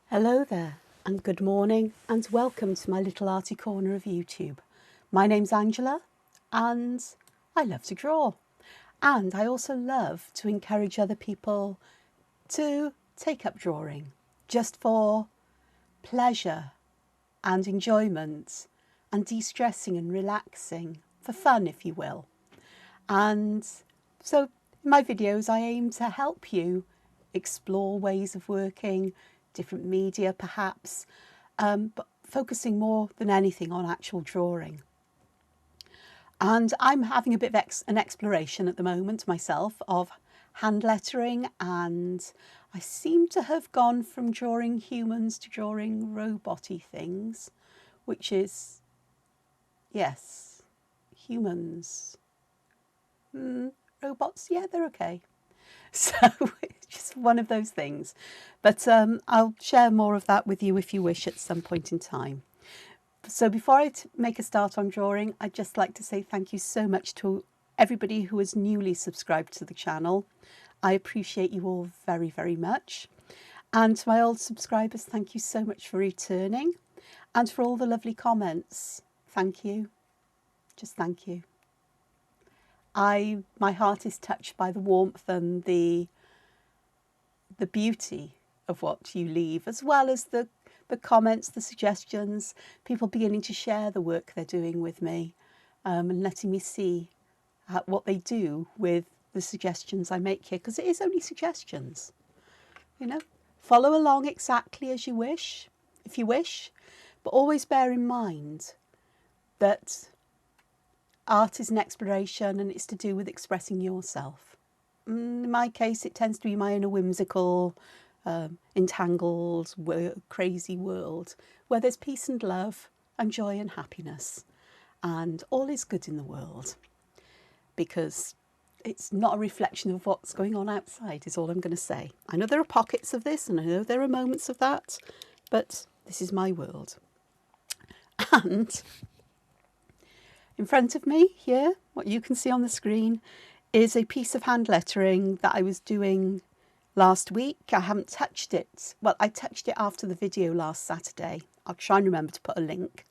Hello there, and good morning, and welcome to my little arty corner of YouTube. My name's Angela, and I love to draw. And I also love to encourage other people to take up drawing, just for pleasure and enjoyment, and de-stressing and relaxing, for fun, if you will. And so in my videos, I aim to help you explore ways of working, different media perhaps, but focusing more than anything on actual drawing. And I'm having a bit of an exploration at the moment myself of hand lettering, and I seem to have gone from drawing humans to drawing robot-y things, which is, yes, humans. Robots, yeah, they're okay. So it's just one of those things. But I'll share more of that with you if you wish at some point in time. So before I make a start on drawing, I'd just like to say thank you so much to everybody who has newly subscribed to the channel. I appreciate you all very, very much. And to my old subscribers, thank you so much for returning. And for all the lovely comments, thank you. Just thank you. My heart is touched by the warmth and the beauty of what you leave, as well as the comments, the suggestions, people beginning to share the work they're doing with me, and letting me see what they do with the suggestions I make here, because it is only suggestions. You know, follow along exactly as you wish, if you wish, but always bear in mind that art is an exploration and it's to do with expressing yourself. In my case, it tends to be my inner whimsical, entangled, crazy world where there's peace and love and joy and happiness, and all is good in the world, because it's not a reflection of what's going on outside, is all I'm going to say. I know there are pockets of this and I know there are moments of that, but this is my world. And in front of me here, what you can see on the screen, is a piece of hand lettering that I was doing last week. I haven't touched it. Well, I touched it after the video last Saturday. I'll try and remember to put a link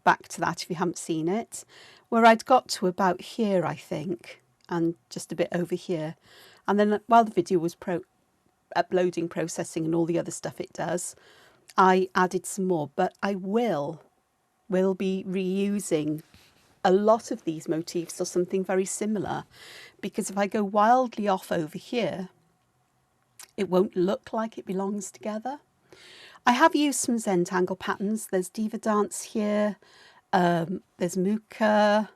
back to that if you haven't seen it, where I'd got to about here, I think, and just a bit over here. And then while the video was uploading, processing and all the other stuff it does, I added some more, but I will be reusing a lot of these motifs or something very similar, because if I go wildly off over here, it won't look like it belongs together. I have used some Zentangle patterns. There's Diva Dance here, there's Muka,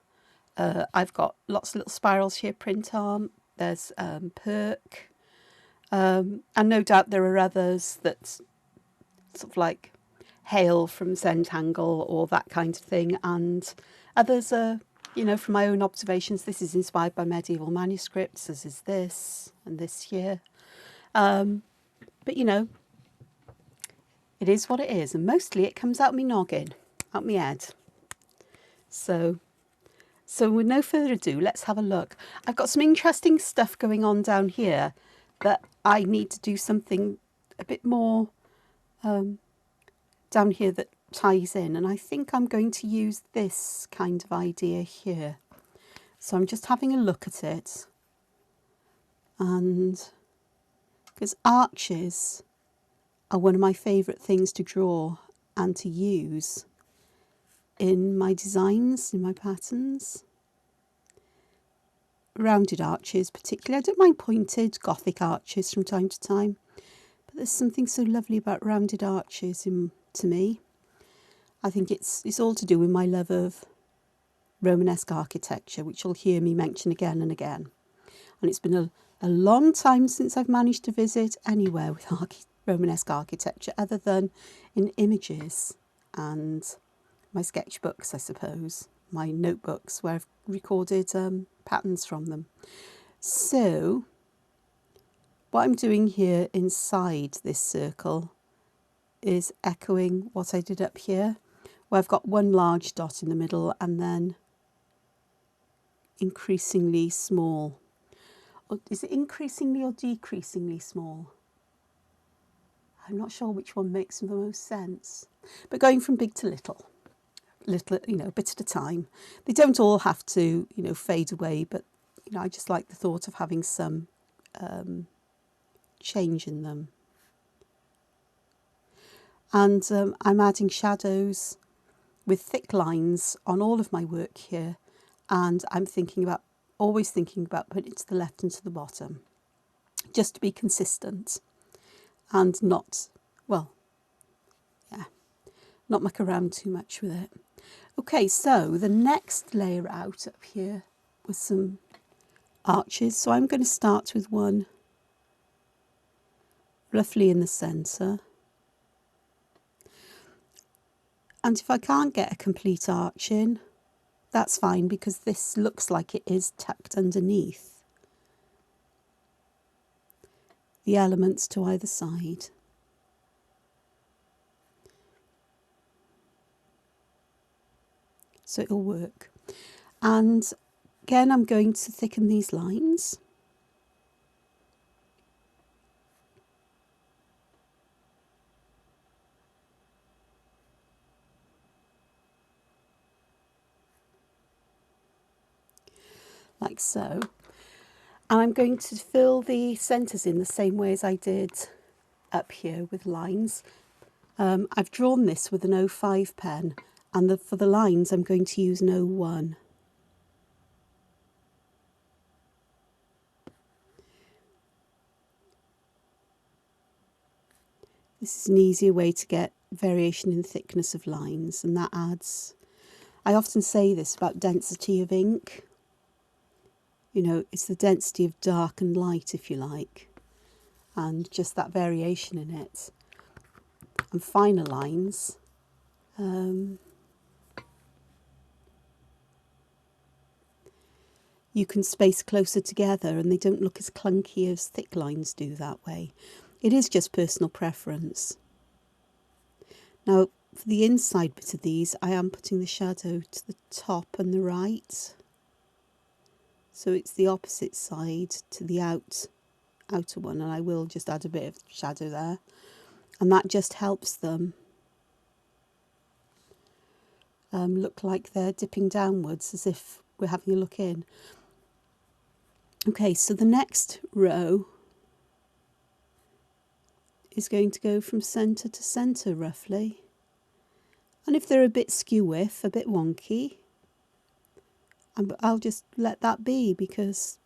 I've got lots of little spirals here, print arm, there's Perk, and no doubt there are others that sort of like hail from Zentangle or that kind of thing, and others are, you know, from my own observations. This is inspired by medieval manuscripts, as is this and this here. But, you know, it is what it is, and mostly it comes out me noggin, out me head. So with no further ado, let's have a look. I've got some interesting stuff going on down here that I need to do something a bit more down here that ties in, and I think I'm going to use this kind of idea here. So I'm just having a look at it, and because arches are one of my favourite things to draw and to use in my designs, in my patterns. Rounded arches particularly. I don't mind pointed Gothic arches from time to time, but there's something so lovely about rounded arches to me. I think it's all to do with my love of Romanesque architecture, which you'll hear me mention again and again. And it's been a long time since I've managed to visit anywhere with Romanesque architecture other than in images and my sketchbooks, I suppose, my notebooks where I've recorded patterns from them. So what I'm doing here inside this circle is echoing what I did up here, where I've got one large dot in the middle and then increasingly small. Or is it increasingly or decreasingly small? I'm not sure which one makes the most sense. But going from big to little, a bit at a time. They don't all have to, fade away, but, I just like the thought of having some change in them. And I'm adding shadows with thick lines on all of my work here, and I'm always thinking about putting it to the left and to the bottom, just to be consistent and not muck around too much with it. Okay, so the next layer out up here was some arches. So I'm going to start with one roughly in the centre. And if I can't get a complete arch in, that's fine, because this looks like it is tucked underneath the elements to either side. So it'll work. And again, I'm going to thicken these lines. Like so. And I'm going to fill the centres in the same way as I did up here with lines. I've drawn this with an 05 pen, and for the lines I'm going to use an 01. This is an easier way to get variation in thickness of lines, and that adds, I often say this about density of ink, it's the density of dark and light, if you like, and just that variation in it. And finer lines, you can space closer together and they don't look as clunky as thick lines do that way. It is just personal preference. Now, for the inside bit of these, I am putting the shadow to the top and the right. So it's the opposite side to the outer one, and I will just add a bit of shadow there. And that just helps them look like they're dipping downwards, as if we're having a look in. Okay, so the next row is going to go from centre to centre roughly. And if they're a bit skew-whiff, a bit wonky, I'll just let that be, because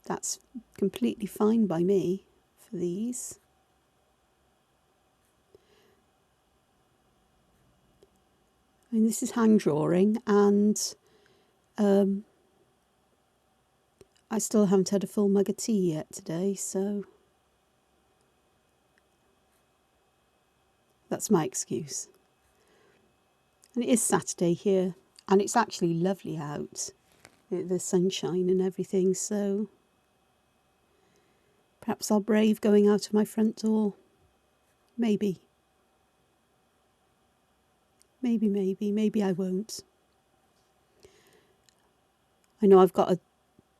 that's completely fine by me for these. I mean, this is hand drawing, and I still haven't had a full mug of tea yet today, so that's my excuse. And it is Saturday here, and it's actually lovely out, the sunshine and everything, so perhaps I'll brave going out of my front door. Maybe I won't. I know I've got a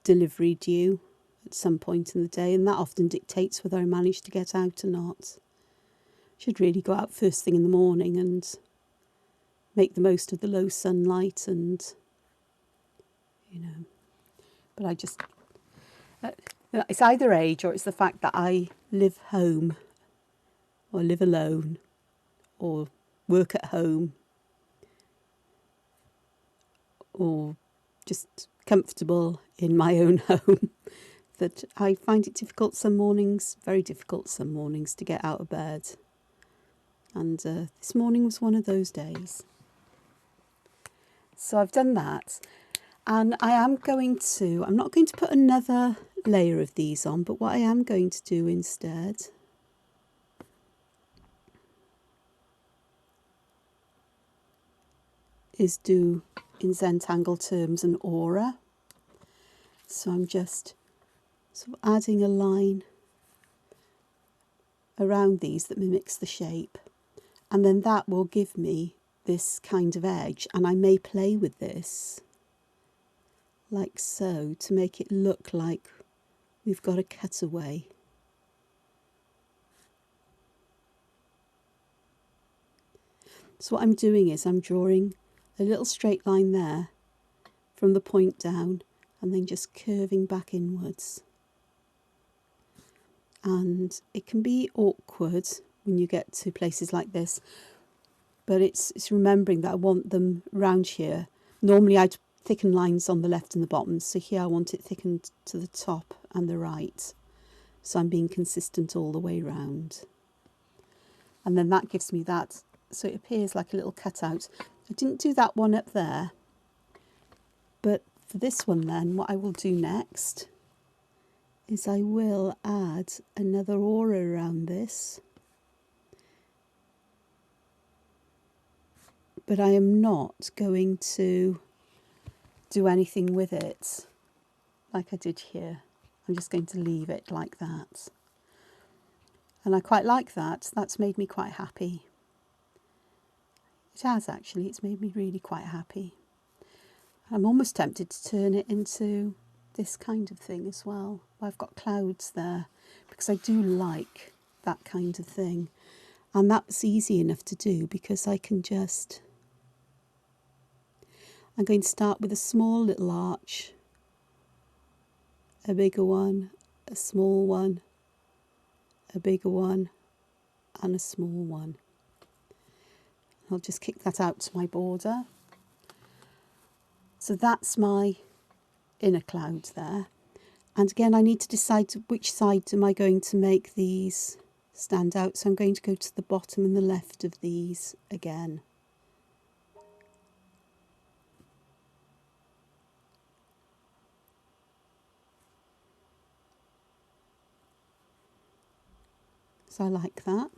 delivery due at some point in the day, and that often dictates whether I manage to get out or not. I should really go out first thing in the morning and make the most of the low sunlight, and but I just it's either age, or it's the fact that I live home or live alone or work at home or just comfortable in my own home, that I find it difficult some mornings, very difficult some mornings, to get out of bed. And this morning was one of those days. So I've done that, and I'm not going to put another layer of these on, but what I am going to do instead is do, in Zentangle terms, an aura. So I'm just sort of adding a line around these that mimics the shape, and then that will give me this kind of edge, and I may play with this like so to make it look like we've got a cutaway. So what I'm doing is I'm drawing a little straight line there from the point down and then just curving back inwards. And it can be awkward when you get to places like this, but it's remembering that I want them round here. Normally I'd thicken lines on the left and the bottom, so here I want it thickened to the top and the right. So I'm being consistent all the way round. And then that gives me that, so it appears like a little cutout. I didn't do that one up there, but for this one then, what I will do next is I will add another aura around this. But I am not going to do anything with it like I did here. I'm just going to leave it like that. And I quite like that. That's made me quite happy. It has actually. It's made me really quite happy. I'm almost tempted to turn it into this kind of thing as well. I've got clouds there because I do like that kind of thing. And that's easy enough to do because I can just... I'm going to start with a small little arch, a bigger one, a small one, a bigger one, and a small one. I'll just kick that out to my border. So that's my inner cloud there. And again, I need to decide which side am I going to make these stand out. So I'm going to go to the bottom and the left of these again. So I like that.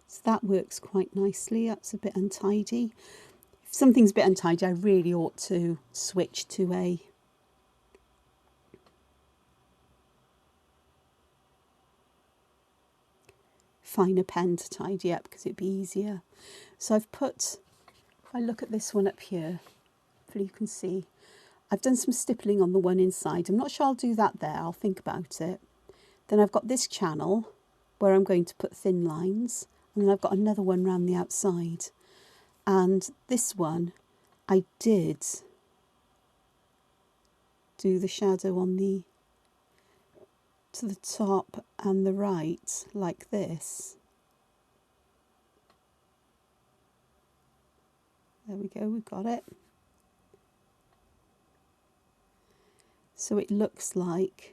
So that works quite nicely. That's a bit untidy. If something's a bit untidy, I really ought to switch to a finer pen to tidy up because it'd be easier. So I've put, if I look at this one up here, hopefully you can see, I've done some stippling on the one inside. I'm not sure I'll do that there. I'll think about it. Then I've got this channel where I'm going to put thin lines, and then I've got another one round the outside. And this one, I did do the shadow on the, to the top and the right, like this. There we go, we've got it. So it looks like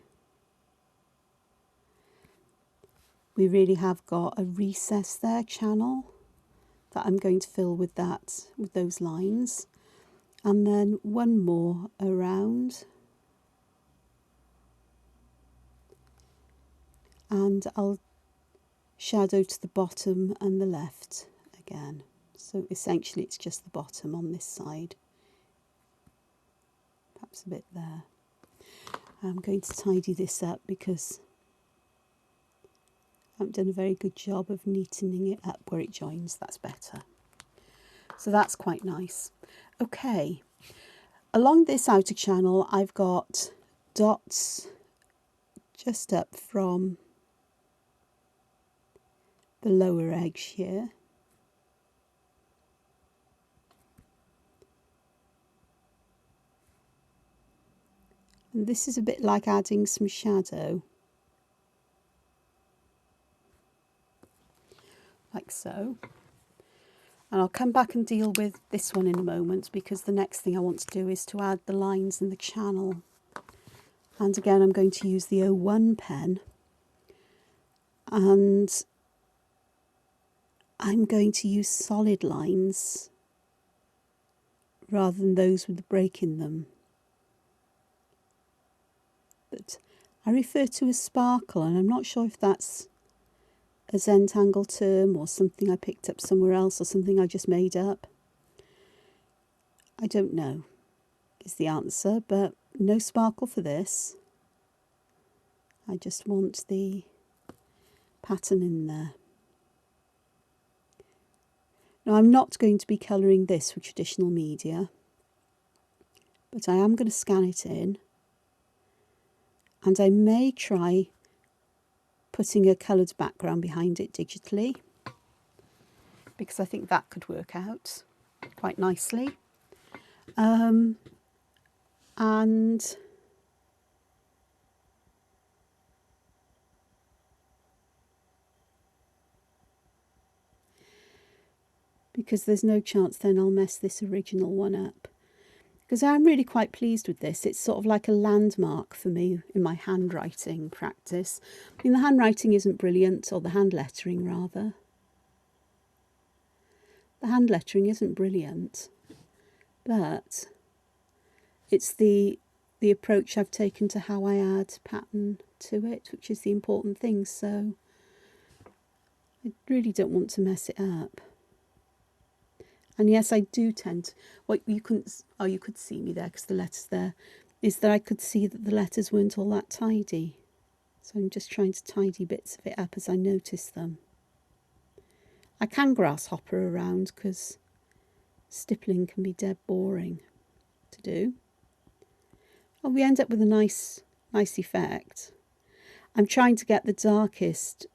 we really have got a recess there, channel, that I'm going to fill with that, with those lines. And then one more around. And I'll shadow to the bottom and the left again. So essentially it's just the bottom on this side. Perhaps a bit there. I'm going to tidy this up because I haven't done a very good job of neatening it up where it joins. That's better. So that's quite nice. Okay, along this outer channel I've got dots just up from the lower edge here. And this is a bit like adding some shadow. Like so. And I'll come back and deal with this one in a moment because the next thing I want to do is to add the lines in the channel. And again, I'm going to use the 01 pen. And I'm going to use solid lines rather than those with the break in them. But I refer to as sparkle, and I'm not sure if that's a Zentangle term or something I picked up somewhere else or something I just made up. I don't know is the answer, but no sparkle for this. I just want the pattern in there. Now I'm not going to be colouring this with traditional media, but I am going to scan it in, and I may try putting a coloured background behind it digitally. because I think that could work out quite nicely. And because there's no chance then I'll mess this original one up. Because I'm really quite pleased with this. It's sort of like a landmark for me in my handwriting practice. I mean, the handwriting isn't brilliant, or the hand lettering rather. The hand lettering isn't brilliant, but it's the approach I've taken to how I add pattern to it, which is the important thing. So I really don't want to mess it up. And yes, I do tend to, what you couldn't, oh, you could see me there because the letter's there, is that I could see that the letters weren't all that tidy. So I'm just trying to tidy bits of it up as I notice them. I can grasshopper around because stippling can be dead boring to do. Well, we end up with a nice effect. I'm trying to get the darkest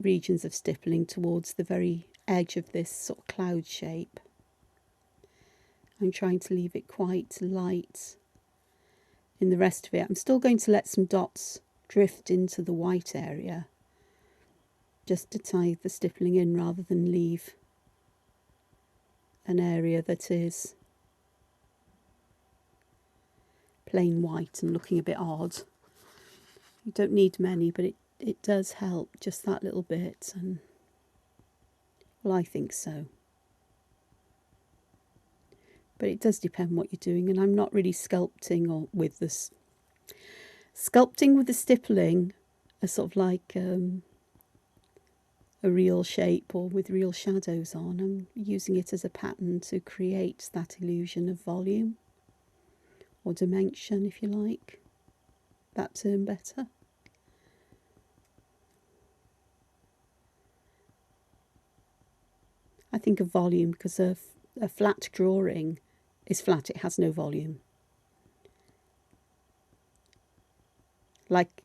regions of stippling towards the very edge of this sort of cloud shape. I'm trying to leave it quite light in the rest of it. I'm still going to let some dots drift into the white area just to tie the stippling in rather than leave an area that is plain white and looking a bit odd. You don't need many, but it does help, just that little bit. And well, I think so. But it does depend what you're doing, and I'm not really sculpting or with this. Sculpting with the stippling, a sort of like a real shape or with real shadows on. I'm using it as a pattern to create that illusion of volume or dimension, if you like. That term better. I think of volume because a flat drawing is flat, it has no volume. Like,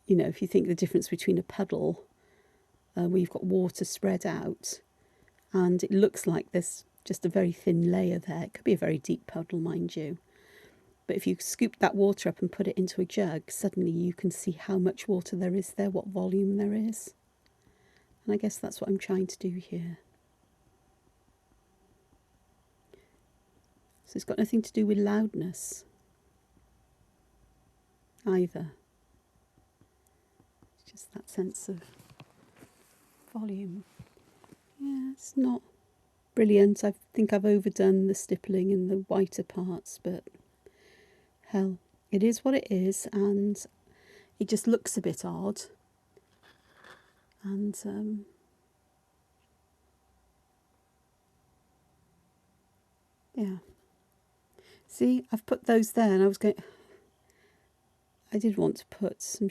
you know, if you think the difference between a puddle where you've got water spread out and it looks like there's just a very thin layer there. It could be a very deep puddle, mind you. But if you scoop that water up and put it into a jug, suddenly you can see how much water there is there, what volume there is. And I guess that's what I'm trying to do here. So it's got nothing to do with loudness either. It's just that sense of volume. Yeah, it's not brilliant. I think I've overdone the stippling in the whiter parts, but hell, it is what it is, and it just looks a bit odd. And yeah. See, I've put those there, and I did want to put some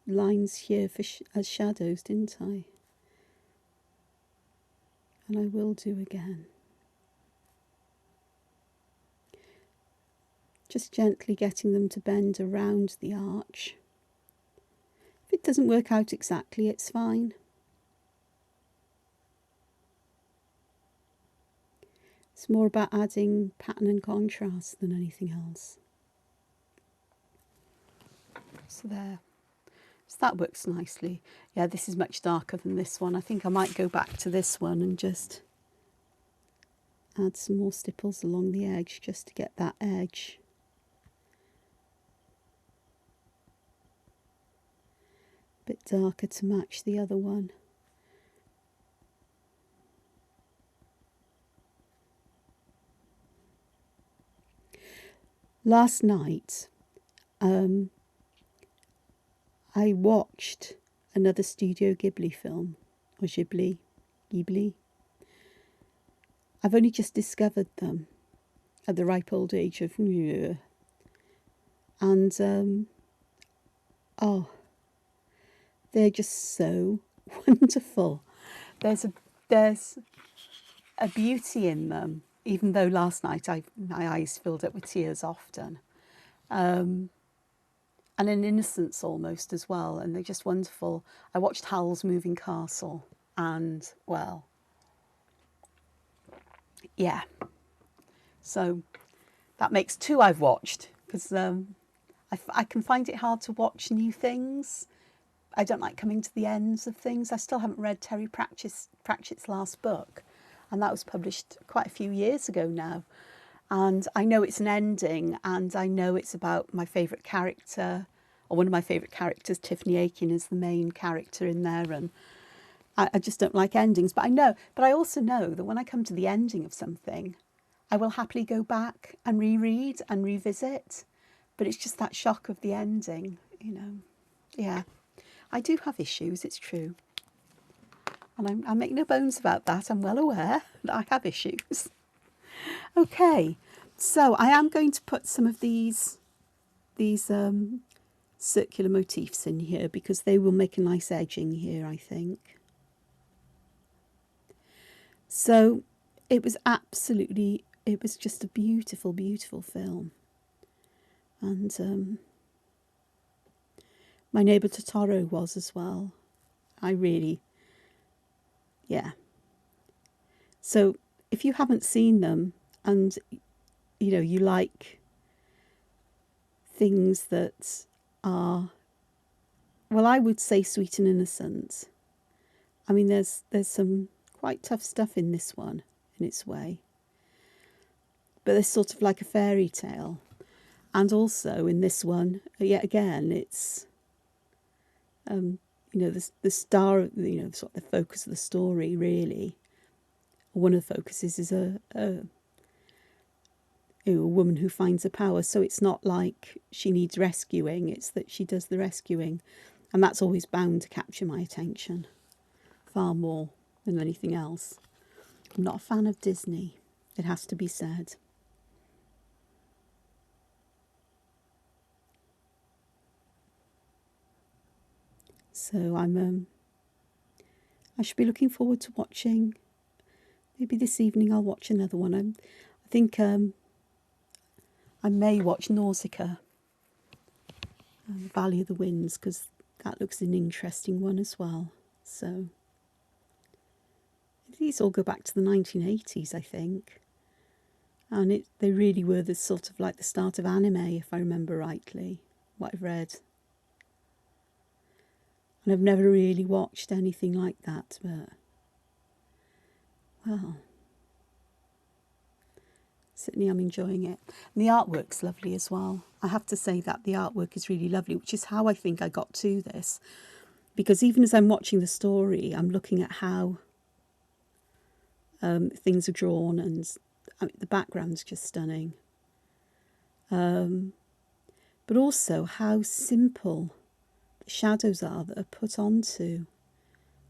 lines here for as shadows, didn't I? And I will do again. Just gently getting them to bend around the arch. If it doesn't work out exactly, it's fine. It's more about adding pattern and contrast than anything else. So there. So that works nicely. Yeah, this is much darker than this one. I think I might go back to this one and just add some more stipples along the edge just to get that edge. A bit darker to match the other one. Last night, I watched another Studio Ghibli film, or Ghibli. I've only just discovered them at the ripe old age of and oh, they're just so wonderful. There's a beauty in them, even though last night my eyes filled up with tears often. And an innocence almost as well, and they're just wonderful. I watched Howl's Moving Castle, and well, yeah, so that makes 2 I've watched, because I can find it hard to watch new things. I don't like coming to the ends of things. I still haven't read Terry Pratchett's last book, and that was published quite a few years ago now. And I know it's an ending, and I know it's about my favourite character, or one of my favourite characters. Tiffany Aiken is the main character in there, and I just don't like endings. But I also know that when I come to the ending of something, I will happily go back and reread and revisit. But it's just that shock of the ending, you know. Yeah, I do have issues, it's true. And I make no bones about that. I'm well aware that I have issues. Okay, so I am going to put some of these circular motifs in here, because they will make a nice edging here, I think. So it was just a beautiful, beautiful film. And my neighbour Totoro was as well. Yeah. So if you haven't seen them, and you know, you like things that are, well, I would say sweet and innocent. I mean, there's some quite tough stuff in this one, in its way. But there's sort of like a fairy tale. And also in this one, yet again, it's, you know, the star, you know, sort of the focus of the story, really. One of the focuses is a woman who finds her power. So it's not like she needs rescuing, it's that she does the rescuing. And that's always bound to capture my attention far more than anything else. I'm not a fan of Disney, it has to be said. So I should be looking forward to watching. Maybe this evening I'll watch another one. I think I may watch Nausicaa, Valley of the Winds, because that looks an interesting one as well. So these all go back to the 1980s, I think. And they really were the sort of like the start of anime, if I remember rightly, what I've read. And I've never really watched anything like that, but, well, certainly I'm enjoying it. And the artwork's lovely as well. I have to say that the artwork is really lovely, which is how I think I got to this. Because even as I'm watching the story, I'm looking at how things are drawn, and I mean, the background's just stunning. But also how simple the shadows are that are put onto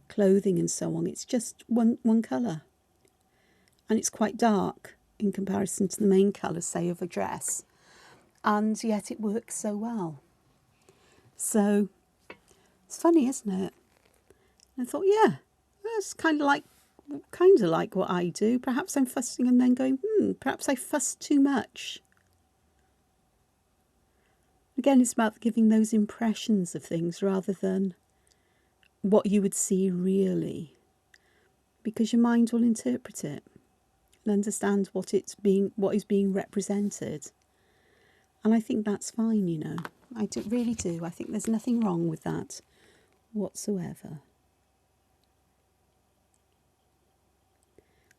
clothing and so on. It's just one colour. And it's quite dark in comparison to the main colour, say, of a dress. And yet it works so well. So it's funny, isn't it? And I thought, yeah, that's kind of like what I do. Perhaps I'm fussing and then going, perhaps I fuss too much. Again, it's about giving those impressions of things rather than what you would see really, because your mind will interpret it and understand what is being represented. And I think that's fine, you know. I really do. I think there's nothing wrong with that whatsoever.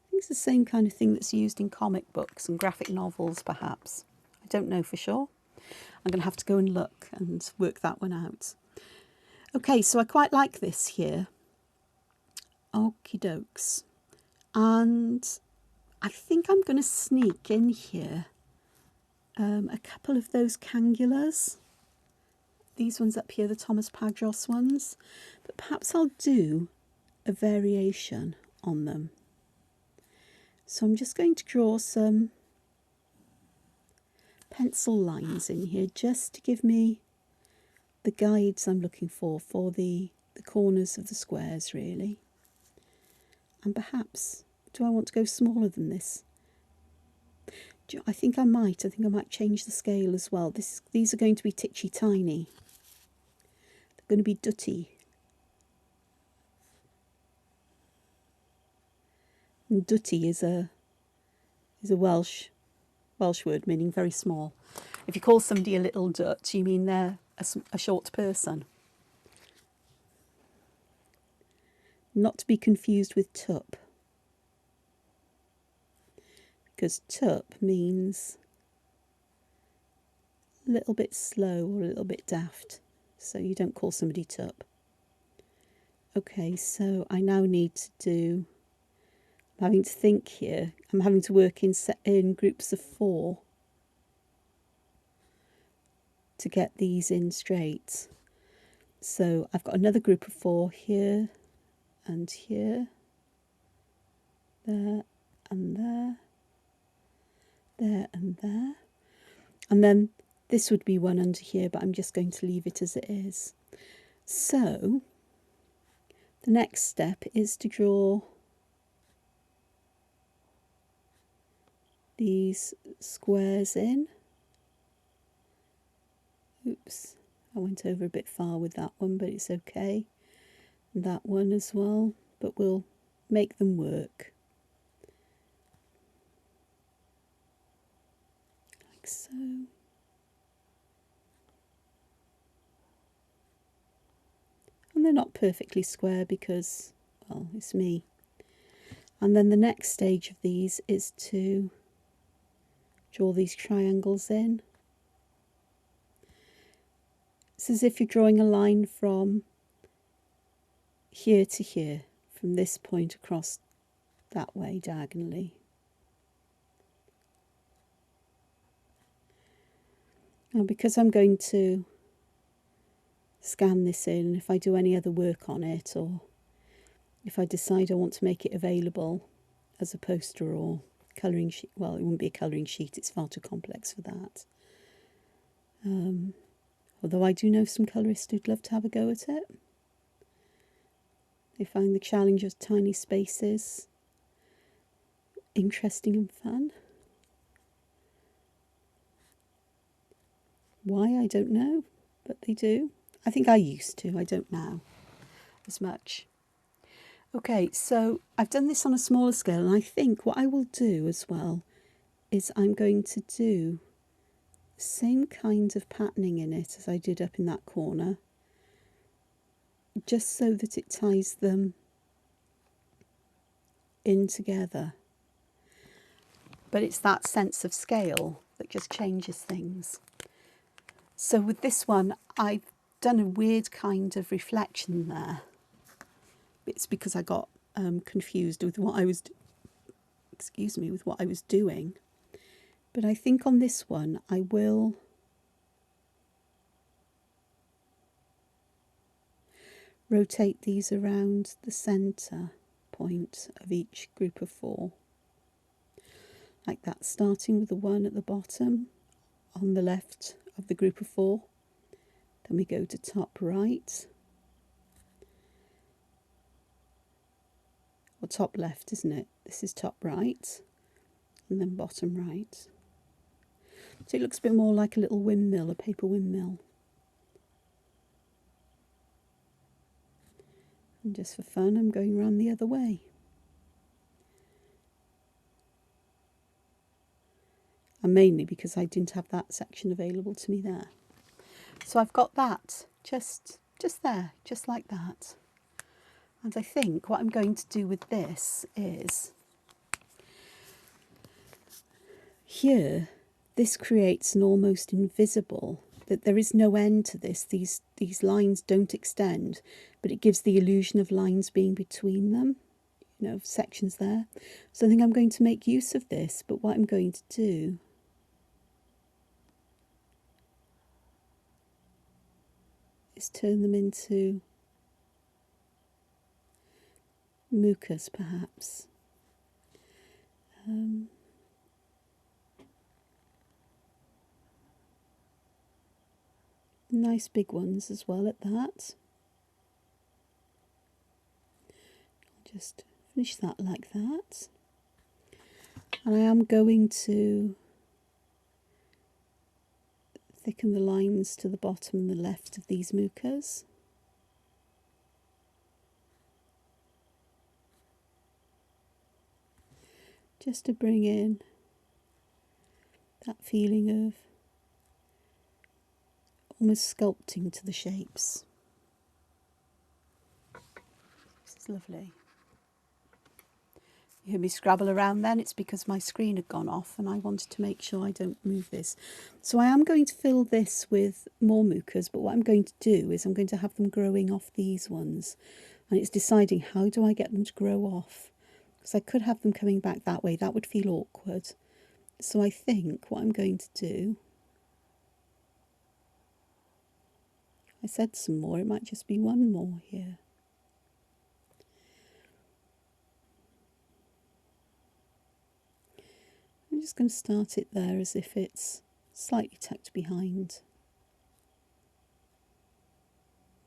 I think it's the same kind of thing that's used in comic books and graphic novels, perhaps. I don't know for sure. I'm going to have to go and look and work that one out. Okay, so I quite like this here. Okie dokes. And I think I'm going to sneak in here a couple of those cangulas. These ones up here, the Thomas Padros ones. But perhaps I'll do a variation on them. So I'm just going to draw some pencil lines in here just to give me the guides I'm looking for the corners of the squares, really. And perhaps, do I want to go smaller than this? I think I might change the scale as well. These are going to be titchy tiny. They're going to be dutty. And dutty is a is a Welsh word meaning very small. If you call somebody a little dut, you mean they're a short person. Not to be confused with tup, because tup means a little bit slow or a little bit daft, so you don't call somebody tup. Okay, so I now need to do, I'm having to think here, I'm having to work in groups of 4 to get these in straight. So I've got another group of 4 here and here, there and there, there and there, and then this would be one under here, but I'm just going to leave it as it is. So the next step is to draw these squares in. Oops, I went over a bit far with that one, but it's okay. And that one as well, but we'll make them work. Like so. And they're not perfectly square because, well, it's me. And then the next stage of these is to draw these triangles in. It's as if you're drawing a line from here to here, from this point across that way diagonally. Now, because I'm going to scan this in, if I do any other work on it, or if I decide I want to make it available as a poster or colouring sheet, well, it wouldn't be a colouring sheet, it's far too complex for that. Although I do know some colourists who'd love to have a go at it. They find the challenge of tiny spaces interesting and fun. Why, I don't know, but they do. I think I used to, I don't now as much. Okay, so I've done this on a smaller scale, and I think what I will do as well is I'm going to do the same kind of patterning in it as I did up in that corner, just so that it ties them in together. But it's that sense of scale that just changes things. So with this one, I've done a weird kind of reflection there. It's because I got confused with what I was, with what I was doing. But I think on this one, I will rotate these around the centre point of each group of 4. Like that, starting with the one at the bottom on the left of the group of 4. Then we go to top right. Or top left, isn't it? This is top right. And then bottom right. So it looks a bit more like a little windmill, a paper windmill. And just for fun, I'm going around the other way. And mainly because I didn't have that section available to me there. So I've got that just there, just like that. And I think what I'm going to do with this is, here, this creates an almost invisible, that there is no end to this. These lines don't extend, but it gives the illusion of lines being between them, you know, sections there. So I think I'm going to make use of this, but what I'm going to do is turn them into mucus, perhaps. Nice big ones as well at that. I'll just finish that like that. And I am going to thicken the lines to the bottom and the left of these mucus. Just to bring in that feeling of almost sculpting to the shapes. This is lovely. You hear me scrabble around then, it's because my screen had gone off and I wanted to make sure I don't move this. So I am going to fill this with more mucas, but what I'm going to do is I'm going to have them growing off these ones. And it's deciding, how do I get them to grow off? Because I could have them coming back that way, that would feel awkward. So I think what I'm going to do, I said some more, it might just be one more here. I'm just going to start it there as if it's slightly tucked behind.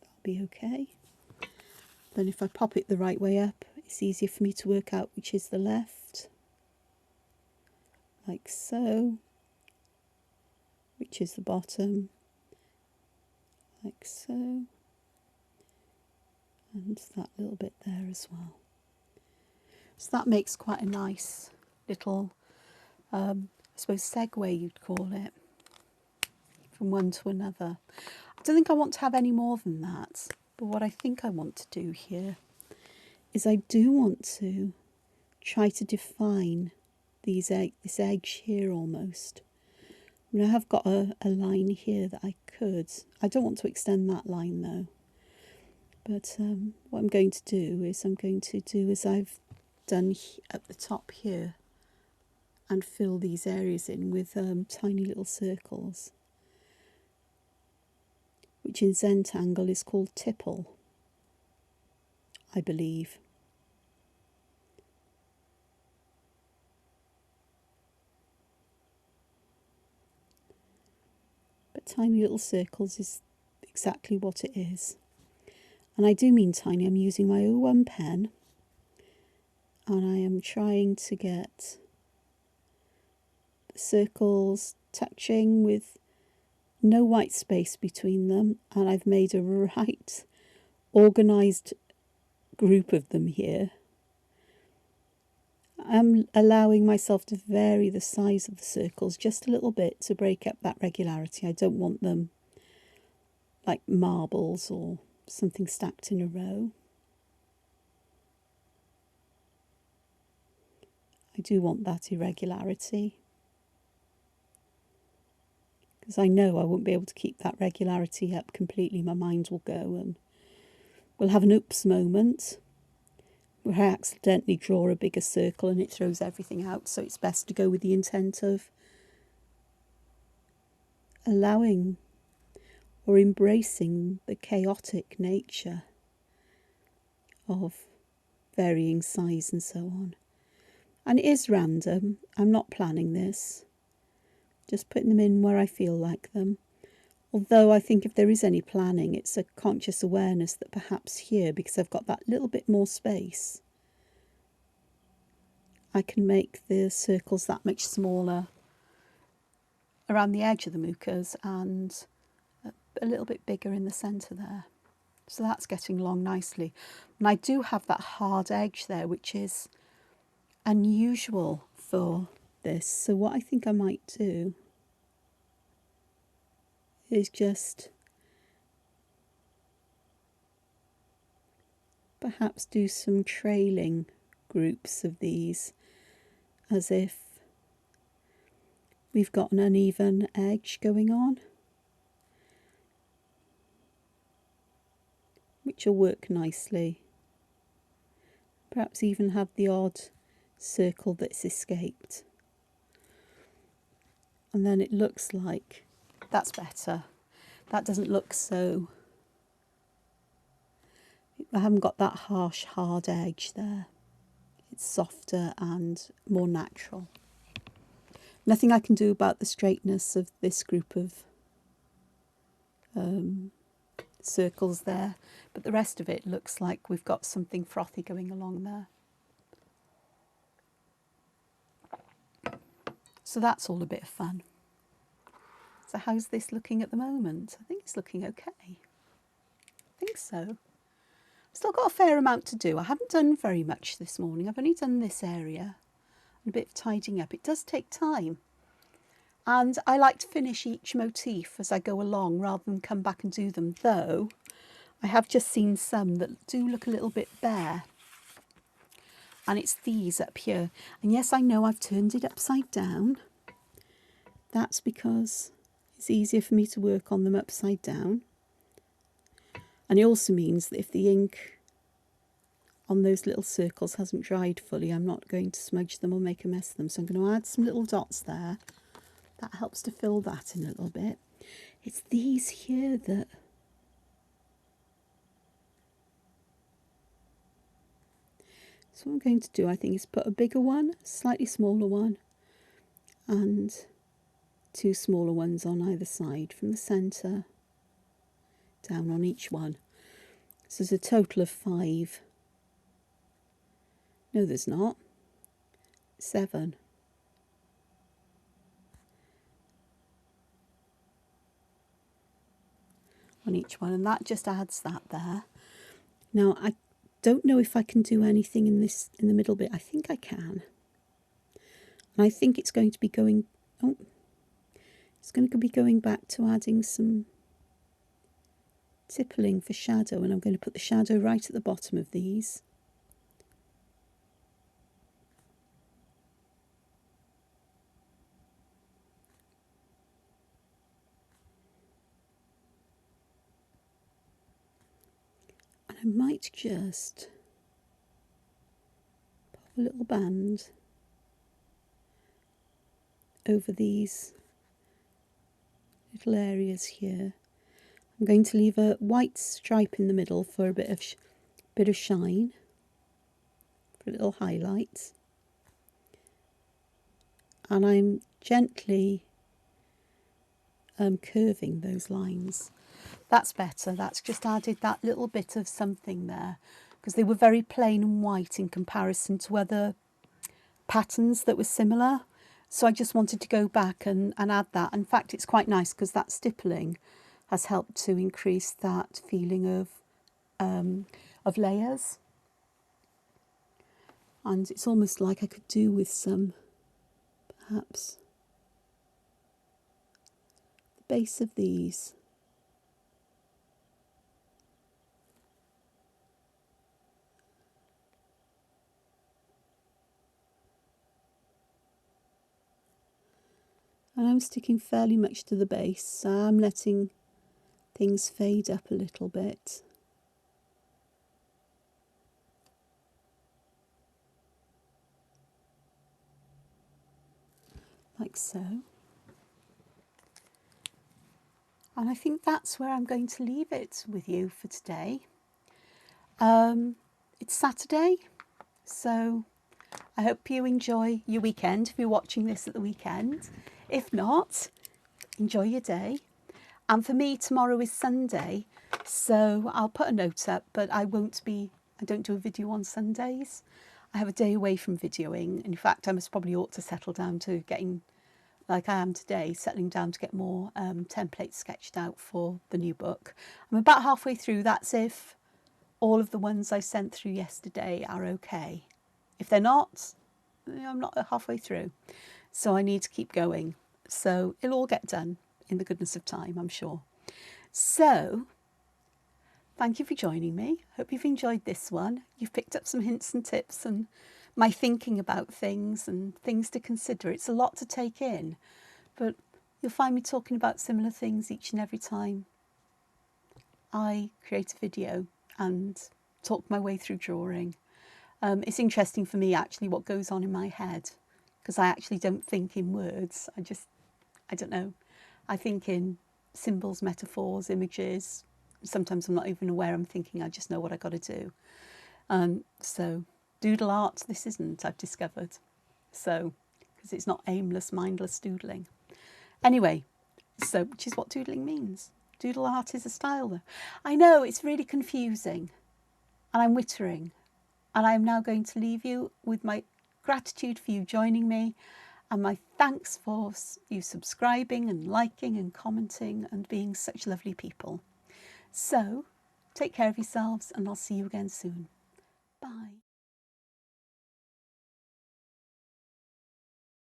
That'll be okay. Then if I pop it the right way up, it's easier for me to work out which is the left. Like so. Which is the bottom. Like so. And that little bit there as well. So that makes quite a nice little I suppose segue you'd call it, from one to another. I don't think I want to have any more than that, but what I think I want to do here is I do want to try to define this edge here almost. I mean, I have got a line here that I don't want to extend that line though, but what I'm going to do is as I've done at the top here, and fill these areas in with tiny little circles, which in Zentangle is called tipple, I believe. But tiny little circles is exactly what it is. And I do mean tiny. I'm using my 01 pen and I am trying to get circles touching with no white space between them, and I've made a right organised group of them here. I'm allowing myself to vary the size of the circles just a little bit to break up that regularity. I don't want them like marbles or something stacked in a row. I do want that irregularity, because I know I won't be able to keep that regularity up completely. My mind will go and we'll have an oops moment where I accidentally draw a bigger circle and it throws everything out. So it's best to go with the intent of allowing or embracing the chaotic nature of varying size and so on. And it is random. I'm not planning this. Just putting them in where I feel like them. Although I think if there is any planning, it's a conscious awareness that perhaps here, because I've got that little bit more space, I can make the circles that much smaller around the edge of the mucas and a little bit bigger in the centre there. So that's getting along nicely. And I do have that hard edge there, which is unusual for this. So what I think I might do is just perhaps do some trailing groups of these, as if we've got an uneven edge going on, which will work nicely. Perhaps even have the odd circle that's escaped. And then it looks like that's better. That doesn't look so... I haven't got that harsh, hard edge there. It's softer and more natural. Nothing I can do about the straightness of this group of circles there, but the rest of it looks like we've got something frothy going along there. So that's all a bit of fun. So how's this looking at the moment? I think it's looking okay. I think so. Still got a fair amount to do. I haven't done very much this morning. I've only done this area and a bit of tidying up. It does take time. And I like to finish each motif as I go along rather than come back and do them, though I have just seen some that do look a little bit bare. And it's these up here. And yes, I know I've turned it upside down. That's because it's easier for me to work on them upside down. And it also means that if the ink on those little circles hasn't dried fully, I'm not going to smudge them or make a mess of them. So I'm going to add some little dots there. That helps to fill that in a little bit. It's these here that... So what I'm going to do, I think, is put a bigger one, a slightly smaller one, and 2 smaller ones on either side from the centre down on each one. So there's a total of 5. No, there's not. 7. On each one, and that just adds that there. Now, I don't know if I can do anything in the middle bit. I think I can. And I think it's going to be going... Oh, it's going to be going back to adding some tippling for shadow, and I'm going to put the shadow right at the bottom of these. And I might just pop a little band over these little areas here. I'm going to leave a white stripe in the middle for a bit of shine, for a little highlight. And I'm gently curving those lines. That's better. That's just added that little bit of something there, because they were very plain and white in comparison to other patterns that were similar. So I just wanted to go back and add that. In fact, it's quite nice because that stippling has helped to increase that feeling of layers. And it's almost like I could do with some, perhaps, the base of these. And I'm sticking fairly much to the base, so I'm letting things fade up a little bit. Like so. And I think that's where I'm going to leave it with you for today. It's Saturday, so I hope you enjoy your weekend if you're watching this at the weekend. If not, enjoy your day. And for me, tomorrow is Sunday, so I'll put a note up, but I don't do a video on Sundays. I have a day away from videoing. In fact, I probably ought to settle down to getting, like I am today, settling down to get more templates sketched out for the new book. I'm about halfway through. That's if all of the ones I sent through yesterday are okay. If they're not, I'm not halfway through. So I need to keep going. So it'll all get done in the goodness of time, I'm sure. So thank you for joining me. Hope you've enjoyed this one. You've picked up some hints and tips and my thinking about things and things to consider. It's a lot to take in, but you'll find me talking about similar things each and every time I create a video and talk my way through drawing. It's interesting for me actually what goes on in my head, because I actually don't think in words. I don't know. I think in symbols, metaphors, images. Sometimes I'm not even aware I'm thinking, I just know what I got to do. So doodle art, this isn't, I've discovered. So, because it's not aimless, mindless doodling. Anyway, so, which is what doodling means. Doodle art is a style though. I know, it's really confusing. And I'm wittering. And I'm now going to leave you with my gratitude for you joining me and my thanks for you subscribing and liking and commenting and being such lovely people. So, take care of yourselves and I'll see you again soon. Bye.